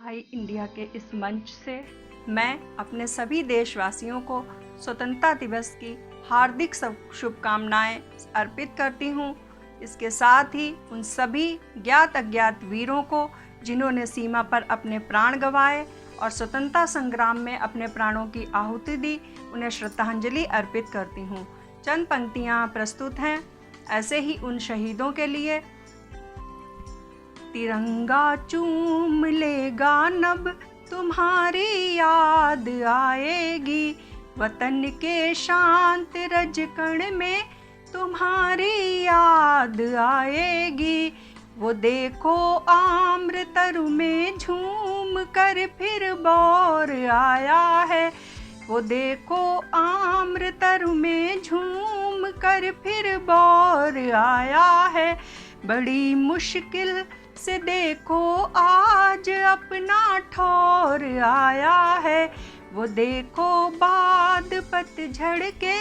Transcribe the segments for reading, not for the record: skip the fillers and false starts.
भाई इंडिया के इस मंच से मैं अपने सभी देशवासियों को स्वतंत्रता दिवस की हार्दिक शुभकामनाएं अर्पित करती हूं। इसके साथ ही उन सभी ज्ञात अज्ञात वीरों को जिन्होंने सीमा पर अपने प्राण गंवाए और स्वतंत्रता संग्राम में अपने प्राणों की आहुति दी, उन्हें श्रद्धांजलि अर्पित करती हूं। चंद पंक्तियां प्रस्तुत हैं ऐसे ही उन शहीदों के लिए। तिरंगा चूम लेगा नभ तुम्हारी याद आएगी, वतन के शांत रजकण में तुम्हारी याद आएगी। वो देखो आम्र तरु में झूम कर फिर बौर आया है, वो देखो आम्र तरु में झूम कर फिर बौर आया है। बड़ी मुश्किल से देखो आज अपना ठौर आया है, वो देखो बाद पतझड़ के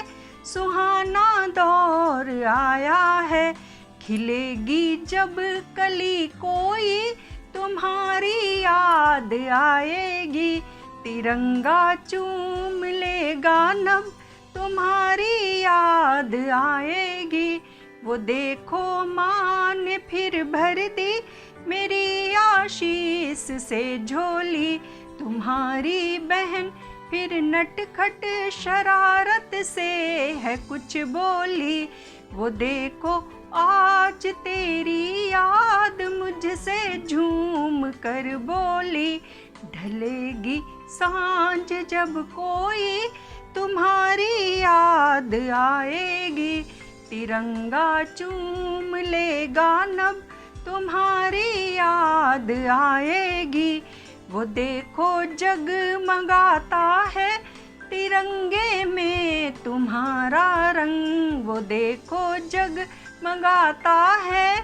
सुहाना दौर आया है। खिलेगी जब कली कोई तुम्हारी याद आएगी, तिरंगा चूम लेगा नभ तुम्हारी याद आएगी। वो देखो माँ ने फिर भर दी मेरी आशीष से झोली, तुम्हारी बहन फिर नटखट शरारत से है कुछ बोली। वो देखो आज तेरी याद मुझसे झूम कर बोली, ढलेगी सांझ जब कोई तुम्हारी याद आएगी, तिरंगा चूम लेगा नभ तुम्हारी याद आएगी। वो देखो जगमगाता है तिरंगे में तुम्हारा रंग, वो देखो जगमगाता है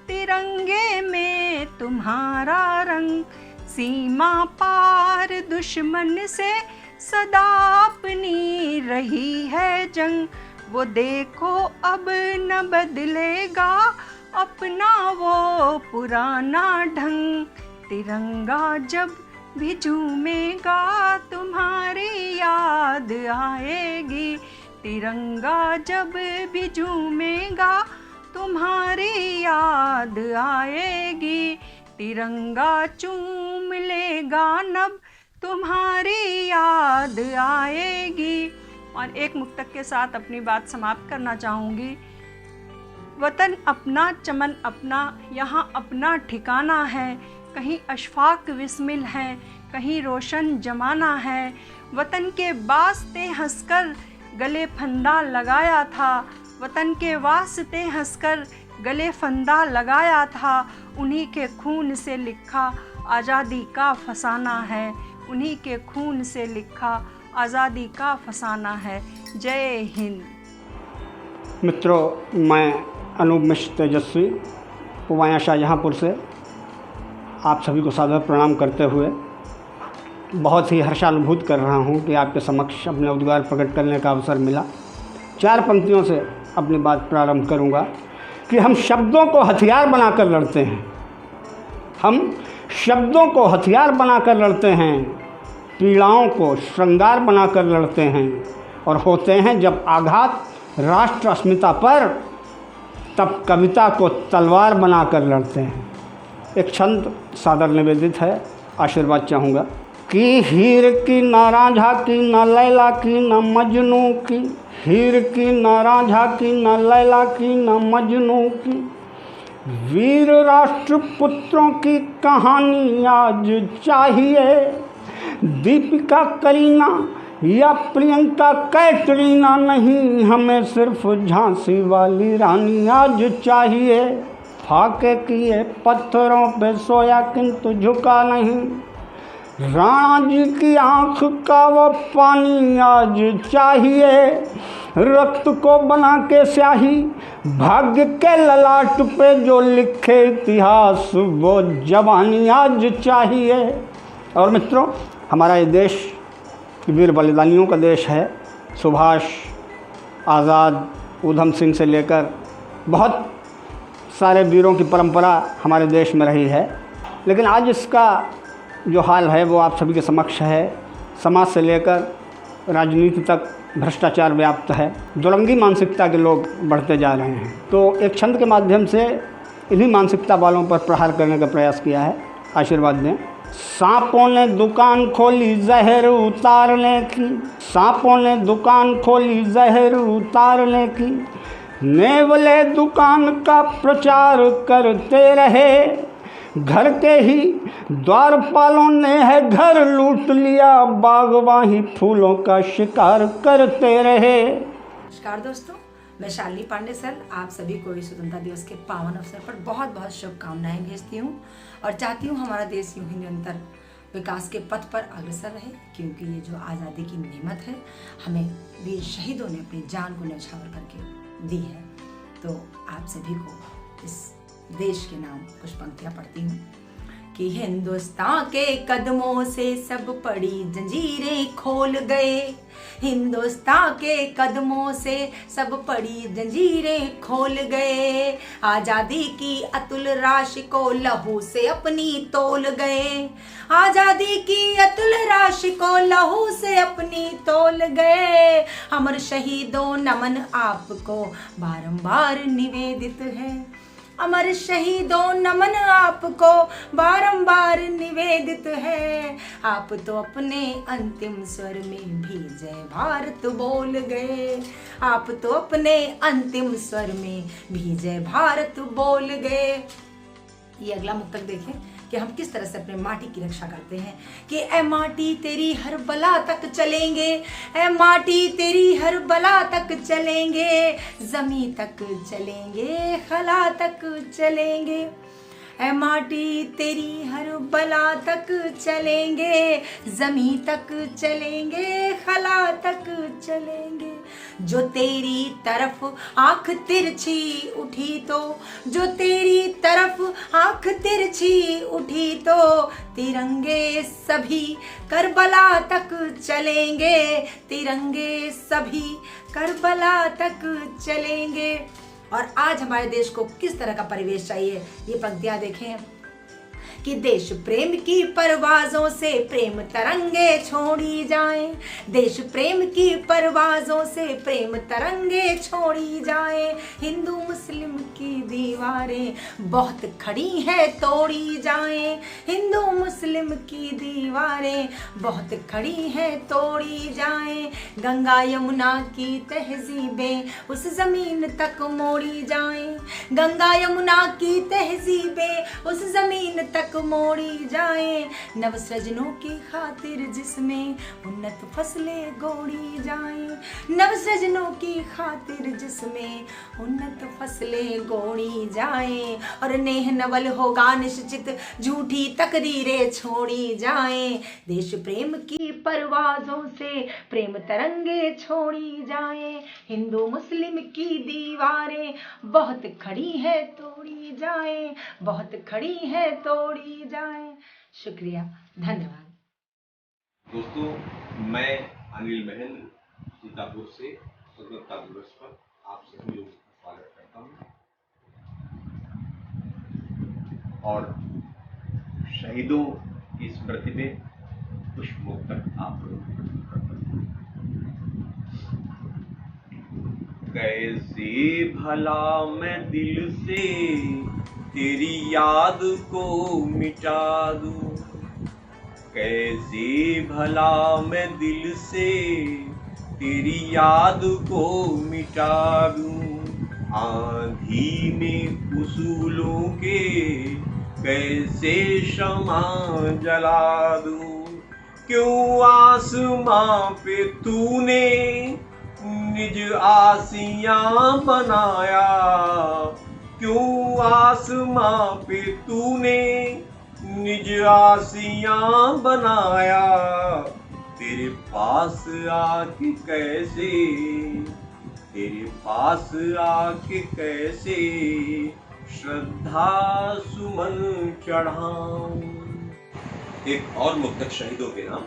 तिरंगे में तुम्हारा रंग। सीमा पार दुश्मन से सदा अपनी रही है जंग, वो देखो अब न बदलेगा अपना वो पुराना ढंग। तिरंगा जब भी झूमेगा तुम्हारी याद आएगी, तिरंगा जब भी झूमेगा तुम्हारी याद आएगी। तिरंगा चूम लेगा नभ तुम्हारी याद आएगी। और एक मुक्तक के साथ अपनी बात समाप्त करना चाहूँगी। वतन अपना चमन अपना, यहाँ अपना ठिकाना है, कहीं अशफाक विस्मिल हैं, कहीं रोशन जमाना है। वतन के वास्ते हंसकर गले फंदा लगाया था, वतन के वास्ते हंसकर गले फंदा लगाया था। उन्हीं के खून से लिखा आज़ादी का फसाना है, उन्हीं के खून से लिखा आज़ादी का फसाना है। जय हिंद। मित्रों, मैं अनूप मिश्र तेजस्वी पुवाया शाहजहाँपुर से आप सभी को सादर प्रणाम करते हुए बहुत ही हर्षानुभूत कर रहा हूँ कि आपके समक्ष अपने उद्गार प्रकट करने का अवसर मिला। 4 पंक्तियों से अपनी बात प्रारंभ करूँगा कि हम शब्दों को हथियार बनाकर लड़ते हैं, हम शब्दों को हथियार बनाकर लड़ते हैं, पीड़ाओं को श्रृंगार बनाकर लड़ते हैं, और होते हैं जब आघात राष्ट्र अस्मिता पर, तब कविता को तलवार बनाकर लड़ते हैं। एक छंद सादर निवेदित है, आशीर्वाद चाहूँगा कि हीर की न रांझा की न लैला की न मजनू की, हीर की न रांझा की न लैला की न मजनू की, वीर राष्ट्र पुत्रों की कहानी आज चाहिए। दीपिका करीना या प्रियंका कैटरीना नहीं, हमें सिर्फ झांसी वाली रानी आज चाहिए। फाके किए पत्थरों पे सोया किंतु झुका नहीं, राणा जी की आंख का वो पानी आज चाहिए। रक्त को बना के स्याही भाग्य के ललाट पे जो लिखे इतिहास, वो जवानी आज चाहिए। और मित्रों, हमारा ये देश वीर बलिदानियों का देश है। सुभाष, आज़ाद, ऊधम सिंह से लेकर बहुत सारे वीरों की परंपरा हमारे देश में रही है। लेकिन आज इसका जो हाल है वो आप सभी के समक्ष है। समाज से लेकर राजनीति तक भ्रष्टाचार व्याप्त है, दुरंगी मानसिकता के लोग बढ़ते जा रहे हैं। तो एक छंद के माध्यम से इन्हीं मानसिकता वालों पर प्रहार करने का प्रयास किया है। आशीर्वाद दें। सांपों ने दुकान खोली जहर उतारने की, सांपों ने दुकान खोली जहर उतारने की, नेवले दुकान का प्रचार करते रहे, घर के ही द्वारपालों ने है घर लूट लिया, बागवानी फूलों का शिकार करते रहे। नमस्कार दोस्तों, मैं शालिनी पांडे सर आप सभी को इस स्वतंत्रता दिवस के पावन अवसर पर बहुत बहुत शुभकामनाएं भेजती हूँ और चाहती हूँ हमारा देश यूं ही निरंतर विकास के पथ पर अग्रसर रहे, क्योंकि ये जो आज़ादी की नेमत है हमें वीर शहीदों ने अपनी जान को न्यौछावर करके दी है। तो आप सभी को इस देश के नाम कुछ पंक्तियाँ पढ़ती हूँ कि हिंदुस्तान के कदमों से सब पड़ी जंजीरें खोल गए, हिंदुस्तान के कदमों से सब पड़ी जंजीरें खोल गए, आज़ादी की अतुल राशि को लहू से अपनी तोल गए, आज़ादी की अतुल राशि को लहू से अपनी तोल गए, अमर शहीदों नमन आपको बारंबार निवेदित है, अमर शहीदों नमन आपको बारंबार निवेदित है, आप तो अपने अंतिम स्वर में भी जय भारत बोल गए, आप तो अपने अंतिम स्वर में भी जय भारत बोल गए। ये अगला मुक्तक देखें कि हम किस तरह से अपने माटी की रक्षा करते हैं कि ए माटी तेरी हर बला तक चलेंगे, ए माटी तेरी हर बला तक चलेंगे, जमी तक चलेंगे खला तक चलेंगे, ए माटी तेरी हर बला तक चलेंगे, जमी तक चलेंगे खला तक चलेंगे, जो तेरी तरफ आंख तिरछी उठी तो, जो तेरी तरफ आंख तिरछी उठी तो, तिरंगे सभी करबला तक चलेंगे, तिरंगे सभी करबला तक चलेंगे। और आज हमारे देश को किस तरह का परिवेश चाहिए, ये पंक्तियां देखें कि देश प्रेम की परवाज़ों से प्रेम तरंगे छोड़ी जाएं, देश प्रेम की परवाज़ों से प्रेम तरंगे छोड़ी जाएं, हिंदू मुस्लिम की दीवारें बहुत खड़ी हैं तोड़ी जाएं, हिंदू मुस्लिम की दीवारें बहुत खड़ी हैं तोड़ी जाएं, गंगा यमुना की तहजीबें उस ज़मीन तक मोड़ी जाएं, गंगा यमुना की तहजीबें उस ज़मीन तक मोड़ी जाएं, नवसृजनों की खातिर जिसमें उन्नत फसलें गोड़ी जाएं, नवसृजनों की खातिर जिसमें उन्नत फसलें गोड़ी जाएं, और नेह नवल होगा निश्चित झूठी तकदीरें छोड़ी जाएं, देश प्रेम की परवाज़ों से प्रेम तरंगे छोड़ी जाएं, हिंदू मुस्लिम की दीवारें बहुत खड़ी है तोड़ी जाएं, बहुत खड़ी है तोड़ी जाएं। शुक्रिया, धन्यवाद। दोस्तों, मैं अनिल महल सीतापुर से स्वतंत्रता दिवस पर आप सभी लोगों का स्वागत करता हूँ और शहीदों की स्मृति में पुष्प मुक्तक आप लोगों को प्रस्तुत करता हूँ। कैसे भला मैं दिल से तेरी याद को मिटा दूं, कैसे भला मैं दिल से तेरी याद को मिटा दूं, आंधी में उसूलों के कैसे शमा जला दूं, क्यों आसमां पे तूने निज आसियां बनाया, क्यों आसमां पे तूने निज आसियां बनाया, तेरे पास आके कैसे, तेरे पास आके कैसे श्रद्धा सुमन चढ़ाऊं। एक और मुक्तक शहीदों के नाम।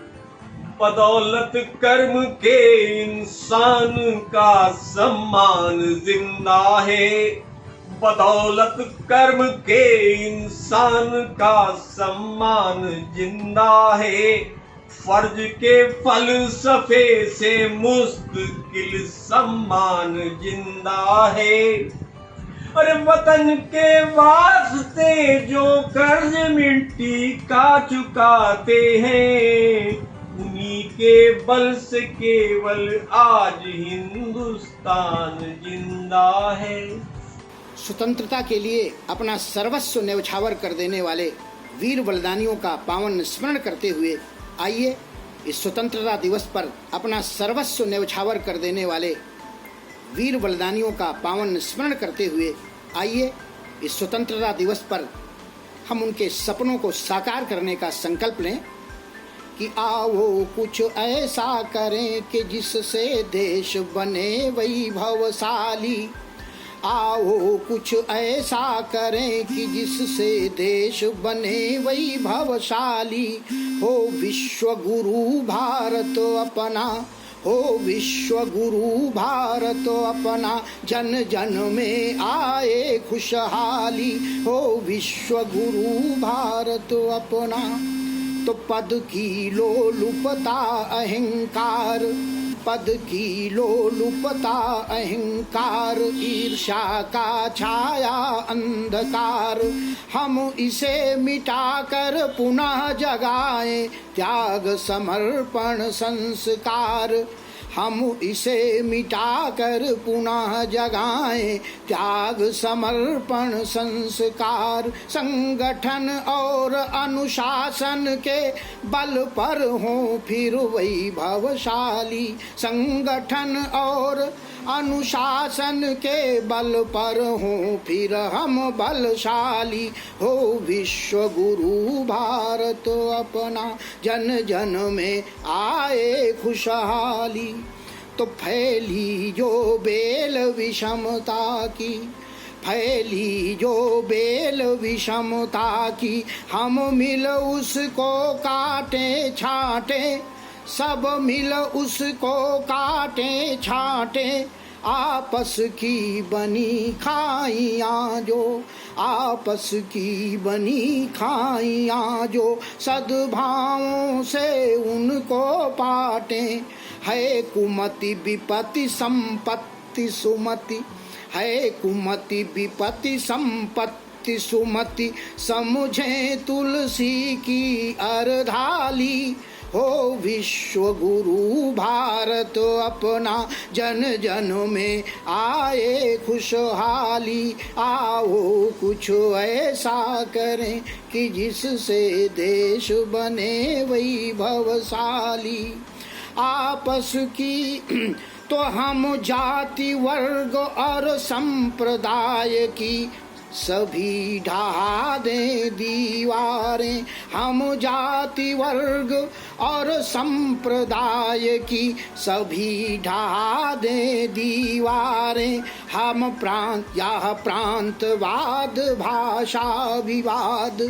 बदौलत कर्म के इंसान का सम्मान जिंदा है, बदौलत कर्म के इंसान का सम्मान जिंदा है, फर्ज के फलसफे से मुस्तकिल सम्मान जिंदा है। अरे वतन के वास्ते जो कर्ज मिट्टी का चुकाते हैं, उन्हीं के बल से केवल आज हिंदुस्तान जिंदा है। स्वतंत्रता के लिए अपना सर्वस्व न्यौछावर कर देने वाले वीर बलिदानियों का पावन स्मरण करते हुए आइए इस स्वतंत्रता दिवस पर अपना सर्वस्व न्यौछावर कर देने वाले वीर बलिदानियों का पावन स्मरण करते हुए आइए इस स्वतंत्रता दिवस पर हम उनके सपनों को साकार करने का संकल्प लें कि आओ कुछ ऐसा करें कि जिससे देश बने वैभवशाली। आओ कुछ ऐसा करें कि जिससे देश बने वैभवशाली। हो विश्व गुरु भारत अपना, हो विश्व गुरु भारत अपना, जन जन में आए खुशहाली। हो विश्व गुरु भारत अपना। तो पद की लोलुपता अहंकार, पद की लोलुपता अहंकार, ईर्ष्या का छाया अंधकार, हम इसे मिटाकर पुनः जगाएं त्याग समर्पण संस्कार। हम इसे मिटाकर पुनः जगाएं त्याग समर्पण संस्कार। संगठन और अनुशासन के बल पर हों फिर वैभवशाली। संगठन और अनुशासन के बल पर हों फिर हम बलशाली। हो विश्व गुरु भारत अपना, जन जन में आए खुशहाली। तो फैली जो बेल विषमता की, फैली जो बेल विषमता की, हम मिल उसको काटे छाटे, सब मिल उसको काटे छाटे। आपस की बनी खाइयाँ जो, आपस की बनी खाइयाँ जो, सद्भावों से उनको पाटे। है कुमति विपत्ति संपत्ति सुमति, है कुमति विपत्ति संपत्ति सुमति, समझे तुलसी की अरधाली। हो विश्व गुरु भारत अपना, जन जन में आए खुशहाली। आओ कुछ ऐसा करें कि जिससे देश बने वैभवशाली। आपस की तो हम जाति वर्ग और संप्रदाय की सभी ढहा दें दीवारें। हम जाति वर्ग और संप्रदाय की सभी ढहा दें दीवारें। हम प्रांत यह प्रांतवाद भाषा विवाद,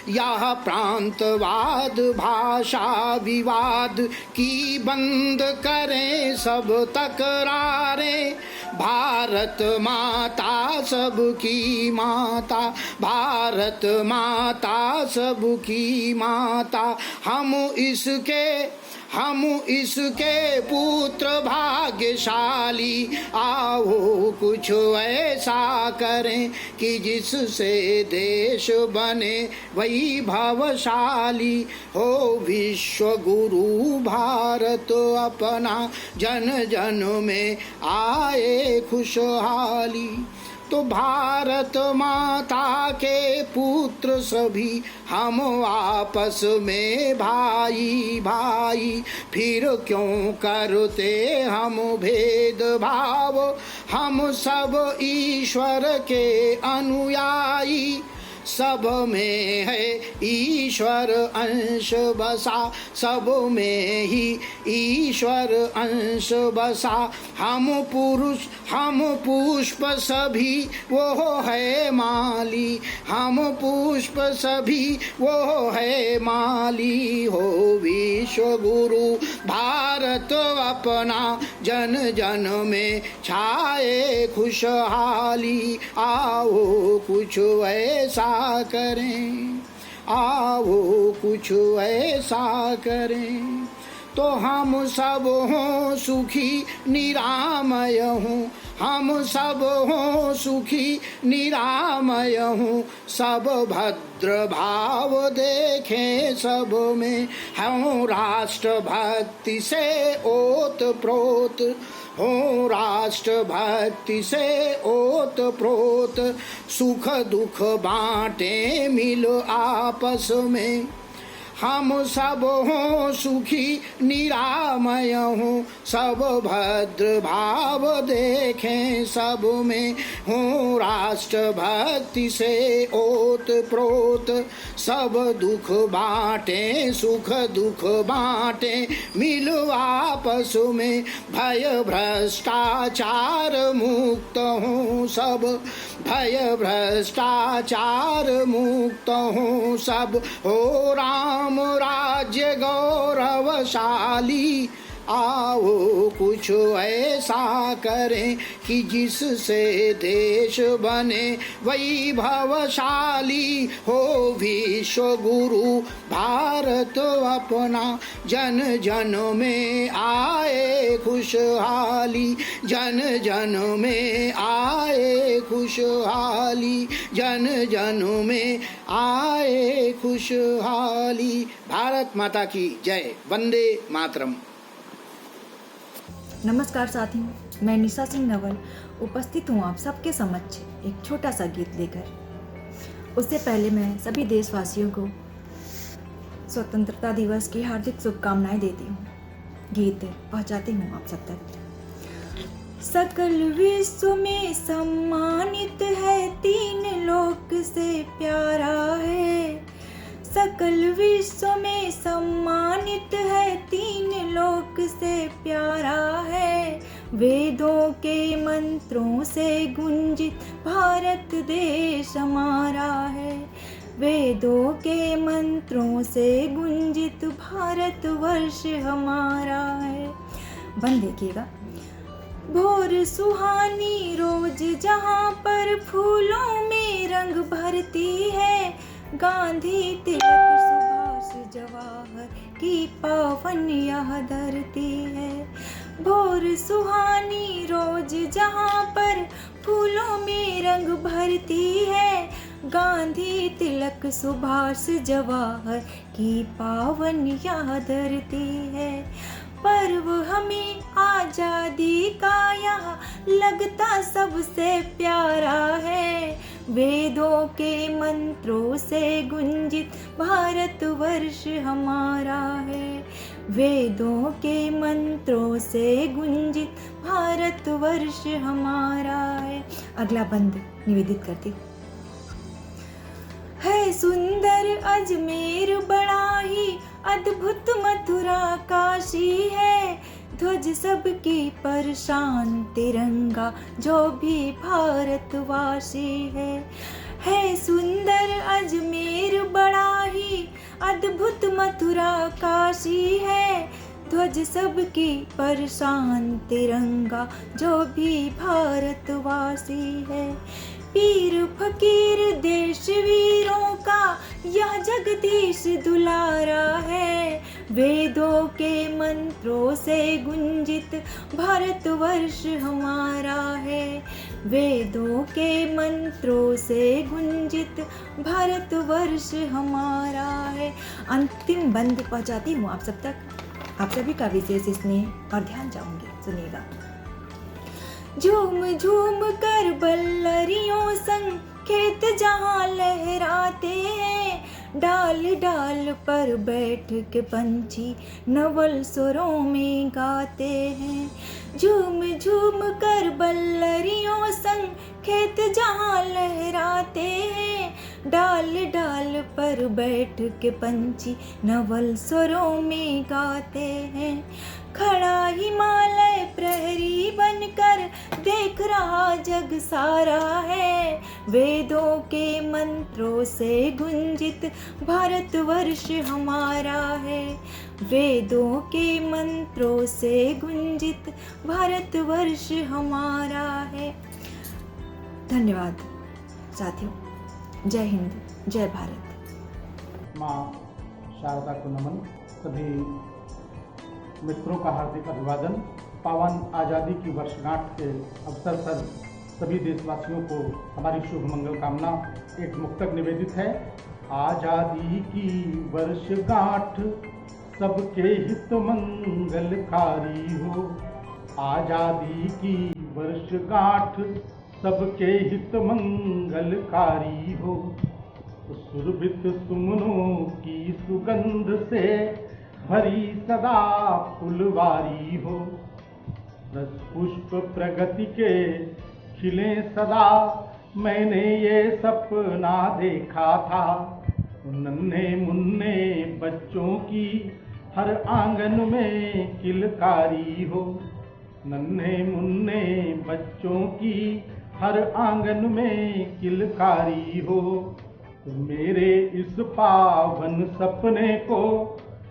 यह प्रांतवाद भाषा विवाद की बंद करें सब तकरारें। भारत माता सबकी माता, भारत माता सबकी माता। हम इसके पुत्र भाग्यशाली। आओ कुछ ऐसा करें कि जिससे देश बने वैभवशाली। हो विश्व गुरु भारत अपना, जन जन में आए खुशहाली। तो भारत माता के पुत्र सभी हम आपस में भाई भाई, फिर क्यों करते हम भेदभाव। हम सब ईश्वर के अनुयायी, सब में है ईश्वर अंश बसा, सब में ही ईश्वर अंश बसा। हम पुरुष हम पुष्प सभी वो है माली, हम पुष्प सभी वो है माली। हो विश्व गुरु भारत अपना, जन जन में छाए खुशहाली। आओ कुछ ऐसा करें, आओ कुछ ऐसा करें, तो हम सब हों सुखी निरामय हूँ, हम सब हों सुखी निरामय हूँ। सब भद्र भाव देखें सब में, हम राष्ट्र भक्ति से ओत प्रोत, हो राष्ट्र भक्ति से ओत प्रोत। सुख दुख बांटे मिल आपस में, हम सब हों सुखी निरामय हूँ। सब भद्र भाव देखें सब में, हों राष्ट्र भक्ति से ओत प्रोत। सब दुख बांटे सुख दुख बांटे मिल आपस में, भय भ्रष्टाचार मुक्त हूँ सब, भय भ्रष्टाचार मुक्त हूँ सब। हो राम राज्य गौरवशाली, आओ कुछ ऐसा करें कि जिससे देश बने वैभवशाली। हो विश्व गुरु भारत अपना, जन जन में आए खुशहाली, जन जन में आए खुशहाली, जन जन में आए खुशहाली। भारत माता की जय। वंदे मातरम। नमस्कार साथियों, मैं निशा सिंह नवल उपस्थित हूँ आप सबके समक्ष एक छोटा सा गीत लेकर। उससे पहले मैं सभी देशवासियों को स्वतंत्रता दिवस की हार्दिक शुभकामनाएं देती हूँ। गीत पहुँचाती हूँ आप सब तक। सकल विश्व में सम्मानित है, तीन लोक से प्यारा है। सकल विश्व में सम्मानित है, तीन लोक से प्यारा है। वेदों के मंत्रों से गुंजित भारत देश हमारा है। वेदों के मंत्रों से गुंजित भारत वर्ष हमारा है। बन देखिएगा। भोर सुहानी रोज जहाँ पर फूलों में रंग भरती है, गांधी तिलक सुभाष जवाहर की पावन यह धरती है। भोर सुहानी रोज जहाँ पर फूलों में रंग भरती है, गांधी तिलक सुभाष जवाहर की पावन यह धरती है। पर्व हमें आजादी का यहाँ लगता सबसे प्यारा है। वेदों के मंत्रों से गुंजित भारतवर्ष हमारा है। वेदों के मंत्रों से गुंजित भारतवर्ष हमारा है। अगला बंद निवेदित करती हूँ। है सुंदर अजमेर बड़ा ही अद्भुत मथुरा काशी है। ध्वज सबकी पर शान तिरंगा जो भी भारतवासी है सुंदर अजमेर बड़ा ही अद्भुत मथुरा काशी है। ध्वज सबकी पर शान तिरंगा जो भी भारतवासी है। पीर फकीर देश वीरों का यह जगदीश दुलारा है। वेदों के मंत्रों से गुंजित भारतवर्ष हमारा है। वेदों के मंत्रों से गुंजित भारतवर्ष हमारा है। अंतिम बंद पहुंचाती हूँ आप सब तक। आप सभी का विशेष स्नेह और ध्यान चाहूंगी, सुनिएगा। झूम झूम कर बल्लरियों संग खेत जहाँ लहराते हैं। डाल डाल पर बैठ के पंछी नवल स्वरों में गाते हैं। झूम झूम कर बल्लरियों संग खेत जहाँ लहराते हैं। डाल डाल पर बैठ के पंछी नवल स्वरों में गाते हैं। खड़ा हिमालय प्रहरी बनकर देख रहा जग सारा है। वेदों के मंत्रों से गुंजित भारतवर्ष हमारा है। वेदों के मंत्रों से गुंजित भारतवर्ष हमारा है। धन्यवाद साथियों। जय हिंद, जय भारत। माँ शारदा को नमन। सभी मित्रों का हार्दिक अभिवादन। पावन आज़ादी की वर्षगांठ के अवसर पर सभी देशवासियों को हमारी शुभ मंगल कामना। एक मुक्तक निवेदित है। आज़ादी की वर्षगांठ सबके हित मंगलकारी हो। आज़ादी की वर्षगांठ सबके हित मंगलकारी हो। सुरभित सुमनों की सुगंध से भरी सदा फुलवारी हो। रस पुष्प प्रगति के खिले सदा, मैंने ये सपना देखा था। नन्हे मुन्ने बच्चों की हर आंगन में किलकारी हो। नन्हे मुन्ने बच्चों की हर आंगन में किलकारी हो। तो मेरे इस पावन सपने को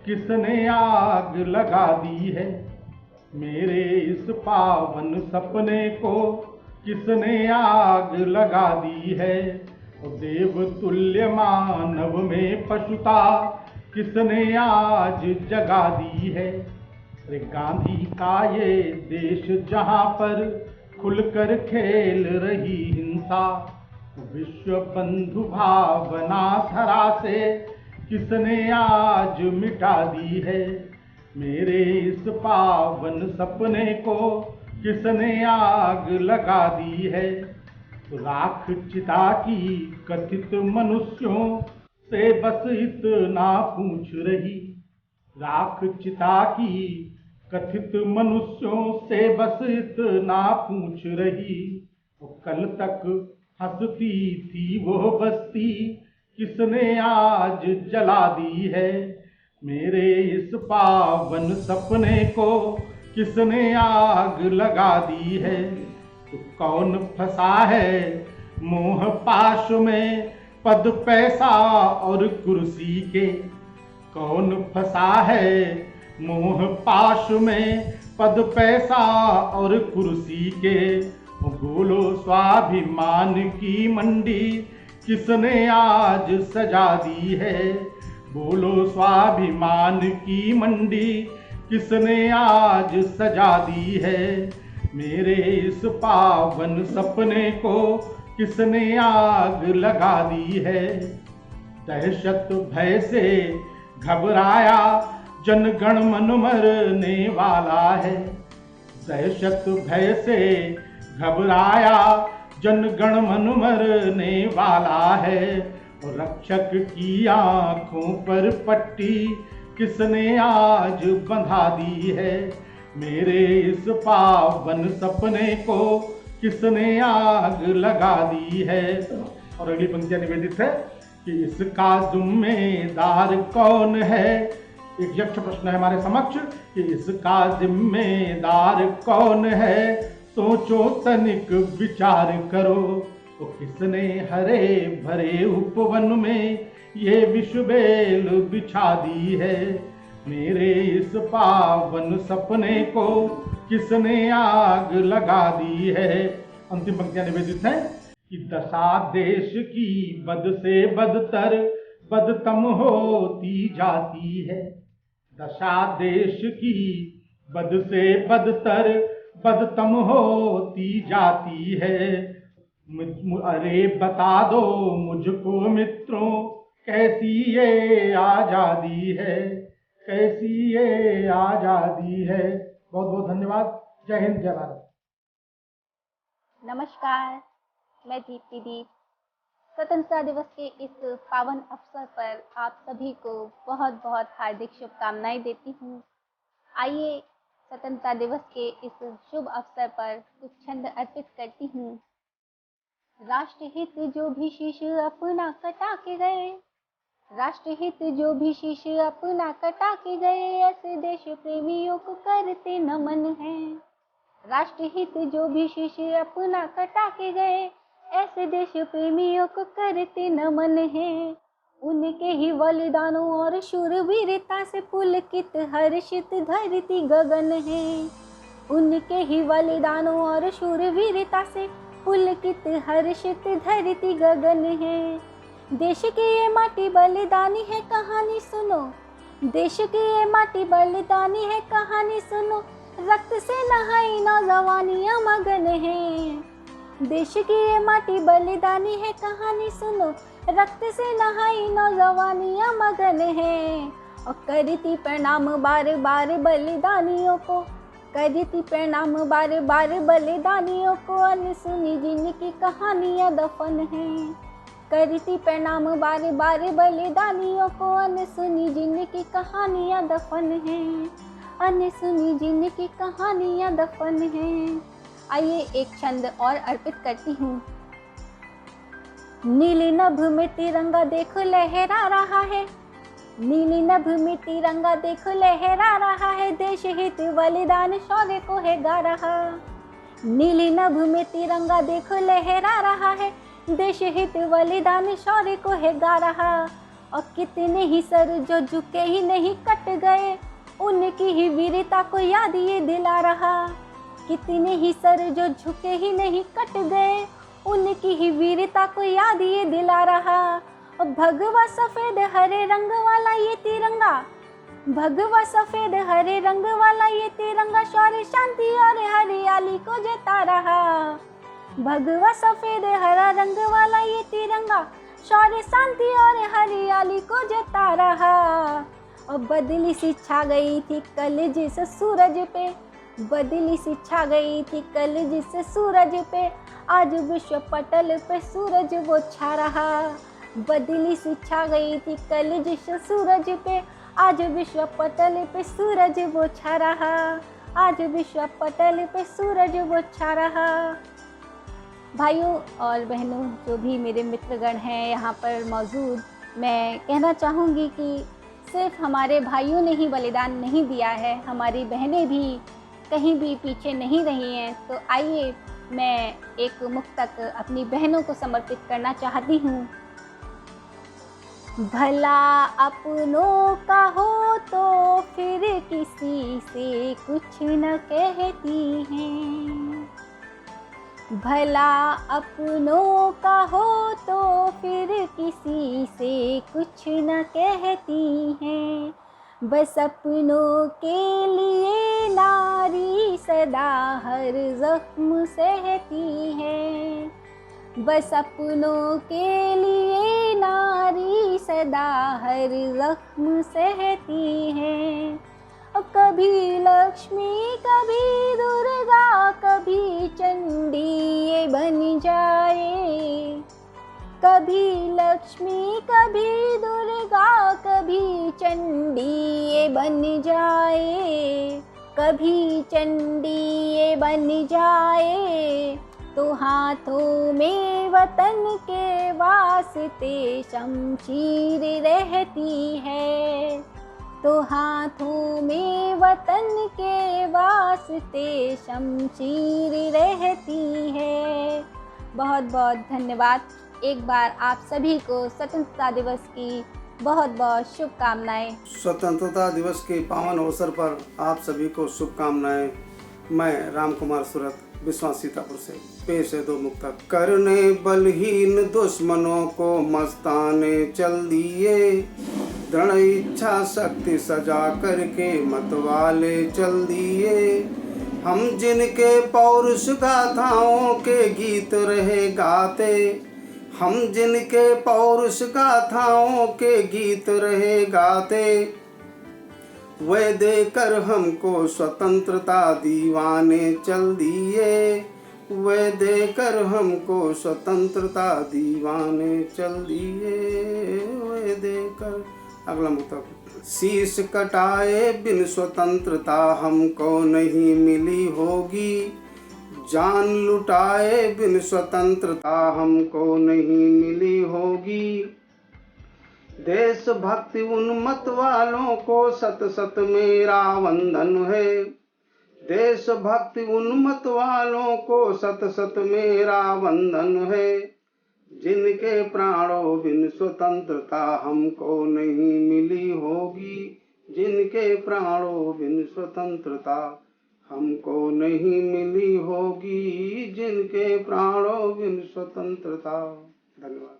किसने आग लगा दी है। मेरे इस पावन सपने को किसने आग लगा दी है। और देव तुल्य मानव में पशुता किसने आज जगा दी है। अरे गांधी का ये देश जहाँ पर खुलकर खेल रही हिंसा, विश्व बंधु भावना धरा से किसने आज मिटा दी है। मेरे इस पावन सपने को किसने आग लगा दी है। तो राख चिता की कथित मनुष्यों से बस इतना पूछ रही। राख चिता की कथित मनुष्यों से बस इतना पूछ रही। तो कल तक हंसती थी वो बस्ती किसने आज जला दी है। मेरे इस पावन सपने को किसने आग लगा दी है। तो कौन फंसा है मोह पाश में पद पैसा और कुर्सी के। कौन फंसा है मोह पाश में पद पैसा और कुर्सी के। बोलो स्वाभिमान की मंडी किसने आज सजा दी है। बोलो स्वाभिमान की मंडी किसने आज सजा दी है। मेरे इस पावन सपने को किसने आग लगा दी है। दहशत भय से घबराया जनगण मन मरने वाला है। दहशत भय से घबराया जनगण मन मरने वाला है। और रक्षक की आंखों पर पट्टी किसने आज बंधा दी है। मेरे इस पावन सपने को किसने आग लगा दी है। और अगली पंक्तियां निवेदित है कि इसका जिम्मेदार कौन है। एक यक्ष प्रश्न है हमारे समक्ष कि इसका जिम्मेदार कौन है। सोचो तनिक विचार करो। तो किसने हरे भरे उपवन में ये विषबेल बिछा दी है। मेरे इस पावन सपने को किसने आग लगा दी है। अंतिम पंक्तियां निवेदित हैं कि दशा देश की बद से बदतर बदतम होती जाती है। दशा देश की बद से बदतर बदतम होती जाती है। अरे बता दो मुझको मित्रों कैसी ये आज़ादी है। कैसी ये आज़ादी है। बहुत बहुत धन्यवाद। जय हिंद, जय भारत। नमस्कार, मैं दीप्ति दीप। स्वतंत्रता दिवस के इस पावन अवसर पर आप सभी को बहुत बहुत हार्दिक शुभकामनाएं देती हूँ। आइए स्वतंत्रता दिवस के इस शुभ अवसर पर कुछ छंद अर्पित करती हूँ। राष्ट्रहित जो भी शीश अपना कटा के गए, राष्ट्रहित जो भी शीश अपना कटा के गए, ऐसे देश प्रेमियों को करते नमन है। राष्ट्रहित जो भी शीश अपना कटा के गए, ऐसे देश प्रेमियों को करते नमन है। उनके ही बलिदानों और शूरवीरता से पुलकित हर्षित धरती गगन है। उनके ही बलिदानों और शूरवीरता से पुलकित हर्षित धरती गगन है। देश की ये माटी बलिदानी है कहानी सुनो, देश की ये माटी बलिदानी है कहानी सुनो, रक्त से नहाई नौजवानियां मगन है। देश की ये माटी बलिदानी है कहानी सुनो, रक्त से नहाई नौजवानियां मगन है। और करती प्रणाम बार बार बलिदानियों को, करती प्रणाम बार बार बलिदानियों को, अनसुनी जिनकी कहानियां दफन है। करती प्रणाम बार बार बलिदानियों को, अनसुनी जिनकी कहानियां दफन है, अनसुनी जिनकी कहानियां दफन है। आइए एक छंद और अर्पित करती हूँ। नीली नभ में तिरंगा देखो लहरा रहा है, नीली नभ में तिरंगा देखो लहरा रहा है, देश हित बलिदान शौर्य को है गा रहा। नीली नभ में तिरंगा देखो लहरा रहा है, देश हित बलिदान शौर्य को है गा रहा। और कितने ही सर जो झुके ही नहीं कट गए, उनकी ही वीरता को याद ये दिला रहा। कितने ही सर जो झुके ही नहीं कट गए, उनकी ही वीरता को याद ये दिला रहा। और भगवा सफेद हरे रंग वाला ये तिरंगा, भगवा सफेद हरे रंग वाला ये तिरंगा, शौर्य शांति और हरियाली को जता रहा। भगवा सफेद हरा रंग वाला ये तिरंगा, शौर्य शांति और हरियाली को जता रहा। और बदली सी छा गई थी कल जिस सूरज पे, बदली सी छा गई थी कल जिस सूरज पे, आज विश्व पटल पे सूरज वो छा रहा। बदली सी छा गई थी कल जिस सूरज पे, आज विश्व पटल पे सूरज वो छा रहा, आज विश्व पटल पे सूरज वो छा रहा। भाइयों और बहनों, जो भी मेरे मित्रगण हैं यहाँ पर मौजूद, मैं कहना चाहूँगी कि सिर्फ हमारे भाइयों ने ही बलिदान नहीं दिया है, हमारी बहनें भी कहीं भी पीछे नहीं रही हैं। तो आइए मैं एक मुक्तक अपनी बहनों को समर्पित करना चाहती हूँ। भला अपनों का हो तो फिर किसी से कुछ न कहती हैं, भला अपनों का हो तो फिर किसी से कुछ न कहती हैं। बस अपनों के लिए नारी सदा हर जख्म सहती है, बस अपनों के लिए नारी सदा हर जख्म सहती है। अब कभी लक्ष्मी कभी दुर्गा कभी चंडी ये बन जाए, कभी लक्ष्मी कभी दुर्गा कभी चंडी ये बन जाए, कभी चंडी ये बन जाए। तो हाथों में वतन के वास्ते शमशीर रहती है, तो हाथों में वतन के वास्ते शमशीर रहती है। बहुत बहुत धन्यवाद। एक बार आप सभी को स्वतंत्रता दिवस की बहुत बहुत शुभकामनाएं। स्वतंत्रता दिवस के पावन अवसर पर आप सभी को शुभकामनाएं। मैं राम कुमार सूरत विश्वास सीतापुर से पेश है दो मुक्तक। करने बलहीन दुश्मनों को मस्ताने चल दिए, दृढ़ इच्छा शक्ति सजा करके मतवाले चल दिए। हम जिनके पौरुष गाथाओं के गीत रहे गाते, हम जिनके पौरुष गाथाओं के गीत रहे गाते, वे देकर हमको स्वतंत्रता दीवाने चल दिए, वे देकर हमको स्वतंत्रता दीवाने चल दिए, वे देकर। अगला मुक्तक। शीश कटाए बिन स्वतंत्रता हमको नहीं मिली होगी, जान लुटाए बिन स्वतंत्रता हमको नहीं मिली होगी। देशभक्ति उन्मत्त वालों को सत सत मेरा वंदन है। देशभक्ति उन्मत्त वालों को सत सत मेरा वंदन है। जिनके प्राणों बिन स्वतंत्रता हमको नहीं मिली होगी। जिनके प्राणों बिन स्वतंत्रता हमको नहीं मिली होगी। जिनके प्राणों बिन स्वतंत्रता। धन्यवाद।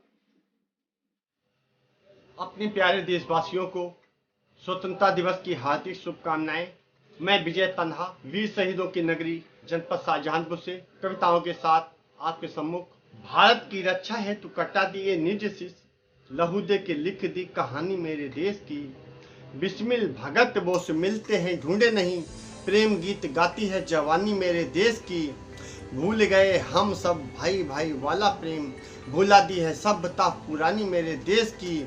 अपने प्यारे देशवासियों को स्वतंत्रता दिवस की हार्दिक शुभकामनाएं। मैं विजय तन्हा वीर शहीदों की नगरी जनपद शाहजहांपुर से कविताओं के साथ आपके सम्मुख। भारत की रक्षा हेतु कटा दिए निज शीश, लहू दे के लिख दी कहानी मेरे देश की। बिस्मिल भगत बोस मिलते हैं ढूंढे नहीं, प्रेम गीत गाती है जवानी मेरे देश की। भूल गए हम सब भाई भाई वाला प्रेम, भुला दी है सभ्यता पुरानी मेरे देश की।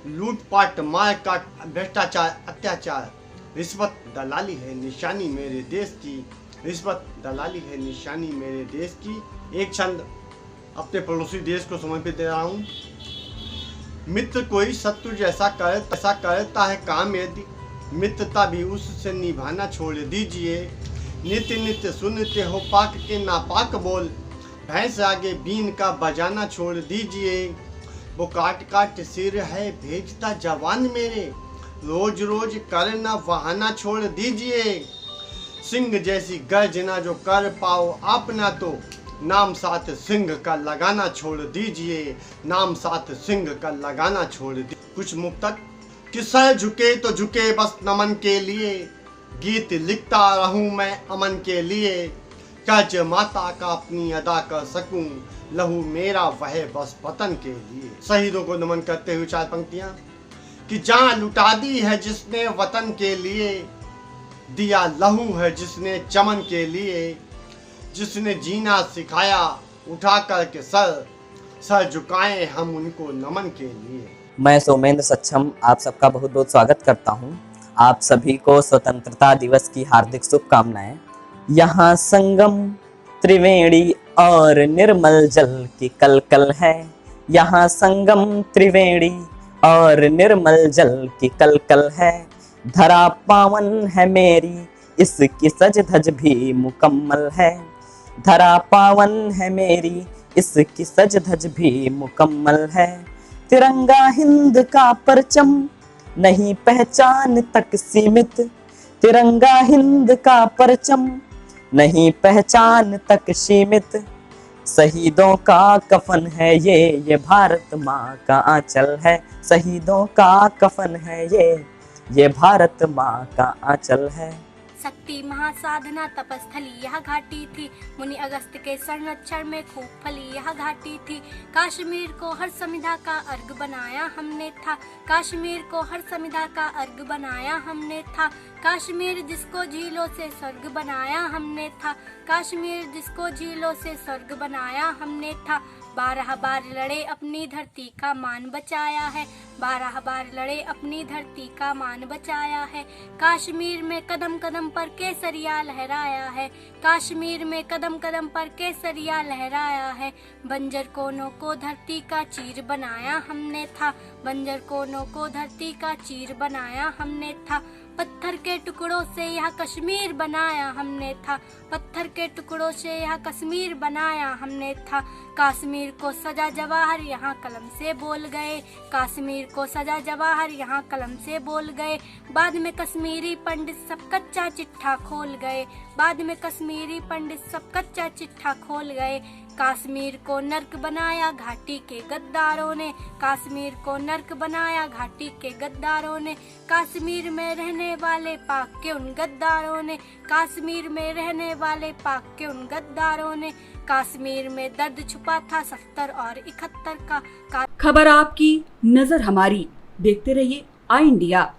लूटपाट मार काट भ्रष्टाचार अत्याचार, रिश्वत दलाली है निशानी मेरे देश की। रिश्वत दलाली है निशानी मेरे देश की। एक छंद अपने पड़ोसी देश को समर्पित दे रहा हूँ। मित्र कोई शत्रु जैसा करता है काम, यदि मित्रता भी उससे निभाना छोड़ दीजिए। नित्य नित्य सुनते हो पाक के नापाक बोल, भैंस आगे बीन का बजाना छोड़ दीजिए। वो काट काट सिर है भेजता जवान मेरे, रोज रोज करना बहाना छोड़ दीजिए। सिंह जैसी गर्जना जो कर पाओ आप ना, तो नाम साथ सिंह का लगाना छोड़ दीजिए। नाम साथ सिंह का लगाना छोड़ दीजिए। कुछ मुक्तक कि सर झुके तो झुके बस नमन के लिए, गीत लिखता रहूं मैं अमन के लिए। कर्ज माता का अपनी अदा कर सकूं, लहू मेरा वह बस वतन के लिए। शहीदों को नमन करते हुए चार पंक्तियां कि जान लुटा दी है जिसने वतन के लिए, दिया लहू है जिसने चमन के लिए। जिसने जीना सिखाया उठा कर के सर झुकाए हम उनको नमन के लिए। मैं सोमेंद्र सक्षम आप सबका बहुत बहुत स्वागत करता हूं। आप सभी को स्वतंत्रता दिवस की हार्दिक शुभकामनाएं। यहाँ संगम त्रिवेणी और निर्मल जल की कलकल है। यहाँ संगम त्रिवेणी और निर्मल जल की कलकल है। धरा पावन है मेरी इसकी सज धज भी मुकम्मल है। धरा पावन है मेरी इसकी सज धज भी मुकम्मल है। तिरंगा हिंद का परचम नहीं पहचान तक सीमित। तिरंगा हिंद का परचम नहीं पहचान तक सीमित। शहीदों का कफन है ये भारत माँ का आंचल है। शहीदों का कफन है ये भारत माँ का आंचल है। शक्ति महासाधना तपस्थली यह घाटी थी, मुनि अगस्त के संरक्षण में खूब फली यह घाटी थी। कश्मीर को हर संविधा का अर्घ बनाया हमने था। कश्मीर को हर संविधा का अर्घ बनाया हमने था। कश्मीर जिसको झीलों से स्वर्ग बनाया हमने था। कश्मीर जिसको झीलों से स्वर्ग बनाया हमने था। 12 बार लड़े अपनी धरती का मान बचाया है। 12 बार लड़े अपनी धरती का मान बचाया है। कश्मीर में कदम कदम पर केसरिया लहराया है। कश्मीर में कदम कदम पर केसरिया लहराया है। बंजर कोनों को धरती का चीर बनाया हमने था। बंजर कोनों को धरती का चीर बनाया हमने था। पत्थर के टुकड़ों से यह कश्मीर बनाया हमने था। पत्थर के टुकड़ों से यह कश्मीर बनाया हमने था। कश्मीर को सजा जवाहर यहाँ कलम से बोल गए। कश्मीर को सजा जवाहर यहाँ कलम से बोल गए। बाद में कश्मीरी पंडित सब कच्चा चिट्ठा खोल गए। बाद में कश्मीरी पंडित सब कच्चा चिट्ठा खोल गए। कश्मीर को नर्क बनाया घाटी के गद्दारों ने। कश्मीर को नर्क बनाया घाटी के गद्दारों ने। कश्मीर में रहने वाले पाक के उन गद्दारों ने। कश्मीर में रहने वाले पाक के उन गद्दारों ने। कश्मीर में दर्द छुपा था 70 और 71 का। खबर आपकी, नजर हमारी। देखते रहिए आई इंडिया।